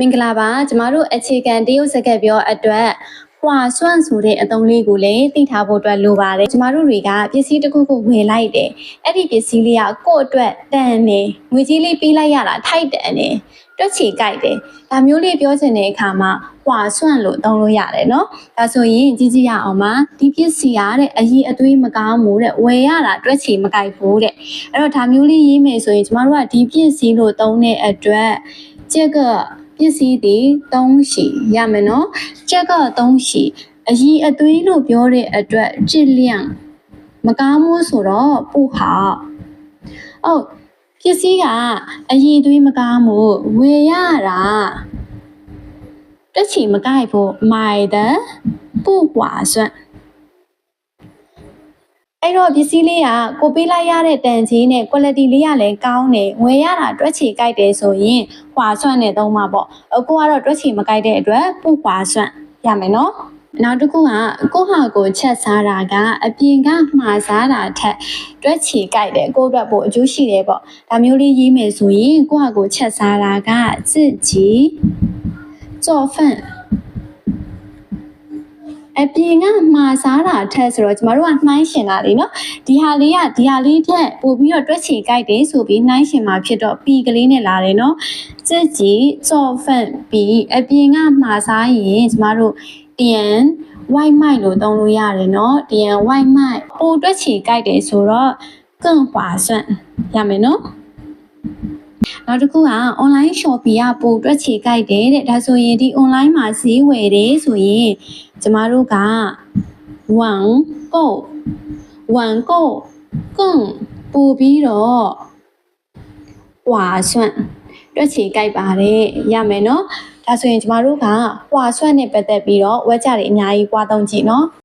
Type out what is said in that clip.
မင်္ဂလာပါကျမတို့အခြေခံတရုတ်စကားပြောအတွက်ကွာစွန့်ဆိုတဲ့အသုံးလေးကိုလည်းသိထားဖို့အတွက်လိုပါတယ်ကျမတို့တွေကပစ္စည်းတစ်ခုခုဝယ်လိုက်တယ်အဲ့ဒီပစ္စည်းလေးကကိုယ့်အတွက်တန်နေငွေကြီးလေးပေးလိုက်ရတာထိုက်တန်နေတွက်ချီကြိုက်တယ်ဒါမျိုးလေးပြောချင်တဲ့အခါမှာကွာစွန့်လို့သုံးလို့ရတယ်နော်ဒါဆိုရင်ကြည့်ရအောင်ပါဒီပစ္စည်းရတဲ့အရေးအသွေးမကောင်းဘူးတဲ့ဝယ်ရတာတွက်ချီမကြိုက်ဘူးတဲ့အဲ့တော့ဒါမျိုးလေးရေးမယ်ဆိုရင်ကျမတို့ကဒီပစ္စည်းလို့သုံးတဲ့အတွက်这个ပစ္စည်းတွေသုံးရှိရမယ်နော်这个东西အရေးအသွေးလို့ပြောတဲ့အတွက်质量မကောင်းဘူးဆိုတော့不好ဟုတ်ပစ္စည်းကအရေးအသွေးမကောင်းဘူးဝယ်ရတာတွက်ချီမကြိုက်ဘူး买的不划算အဲ့တော့ပစ္စည်းလေးကကိုပေးလိုက်ရတဲ့တန်ကြီးနဲ့ quality လေးကလည်းကောင်းတယ်ဝယ်ရတာတွက်ချီကြိုက်တယ်ဆိုရင်划算နဲ့သုံးမှာပေါ့အခုကတော့တွက်ချီမကြိုက်တဲ့အတွက်不划算ရမယ်နော်နောက်တစ်ခုကကိုဟာကိုချက်စားတာကအပြင်ကမှားစားတာထက်တွက်ချီကြိုက်တယ်ကိုအတွက်ပိုအကျိုးရှိတယ်ပေါ့ဒါမျိုးလေးရေးမယ်ဆိုရင်ကိုဟာကိုချက်စားတာက自己做饭အပြင်ကမှားစားတာထက်ဆိုတော့ကျမတို့ကနှိုင်းရှင်တာလေနော်ဒီဟာလေးထက်ပို့ပြီးတော့တွက်ချီကြိုက်တယ်ဆိုပြီးနှိုင်းရှင်မှာဖြစ်တော့ပြီးကလေးနဲ့လာတယ်နော်自己做饭ပြီးအပြင်ကမှားစားရင်ကျမတို့点外卖လို့သုံးလို့ရတယ်နော်点外卖ပို့တွက်ချီကြိုက်တယ်ဆိုတော့更划算ရမယ်နော်နောက်တစ်ခုက online shopping ကပို့တွက်ချီကြိုက်တယ်တဲ့ဒါဆိုရင်ဒီ online မှာဈေးဝယ်တယ်ဆိုရင်ကျမတို့က网购更ပို့ပြီးတော့划算တွက်ချီကြိုက်ပါတယ်ရမယ်နော်ဒါဆိုရင်ကျမတို့က划算နဲ့ပတ်သက်ပြီးတော့ဝက်ကြတွေအများကြီးပွားသုံးကြည့်နော်